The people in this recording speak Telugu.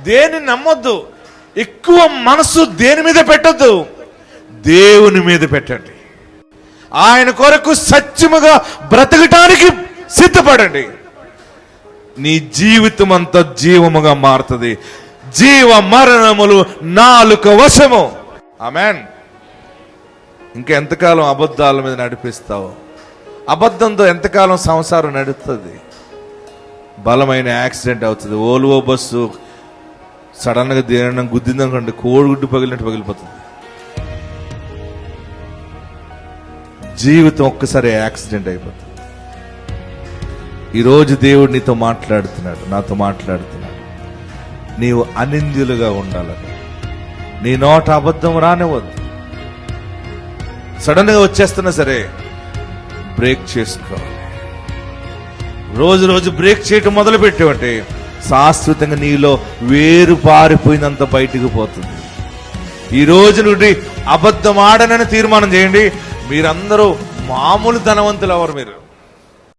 దేని నమ్మొద్దు. ఎక్కువ మనసు దేని మీద పెట్టొద్దు, దేవుని మీద పెట్టండి. ఆయన కొరకు సత్యముగా బ్రతకటానికి సిద్ధపడండి. నీ జీవితం అంతా జీవముగా మారుతుంది. జీవ మరణములు నాలుక వశము. ఆమేన్. ఇంకెంతకాలం అబద్ధాల మీద నడిపిస్తావు? అబద్ధంతో ఎంతకాలం సంసారం నడుస్తుంది? బలమైన యాక్సిడెంట్ అవుతుంది. ఓల్వో బస్సు సడన్గా దేని గుద్దిందనుకోండి, కోడిగుడ్డు పగిలినట్టు పగిలిపోతుంది. జీవితం ఒక్కసారి యాక్సిడెంట్ అయిపోతుంది. ఈరోజు దేవుడు నీతో మాట్లాడుతున్నాడు, నాతో మాట్లాడుతున్నాడు. నీవు అనింద్యులుగా ఉండాలని, నీ నోట అబద్ధం రానివ్వద్దు. సడన్ గా వచ్చేస్తున్నా సరే బ్రేక్ చేసుకోవాలి. రోజు రోజు బ్రేక్ చేయటం మొదలు పెట్టావంటే శాశ్వతంగా నీలో వేరు పారిపోయినంత బయటికి పోతుంది. ఈ రోజు నుండి అబద్ధం ఆడనని తీర్మానం చేయండి. మీరందరూ మామూలు ధనవంతులు ఎవరు? మీరు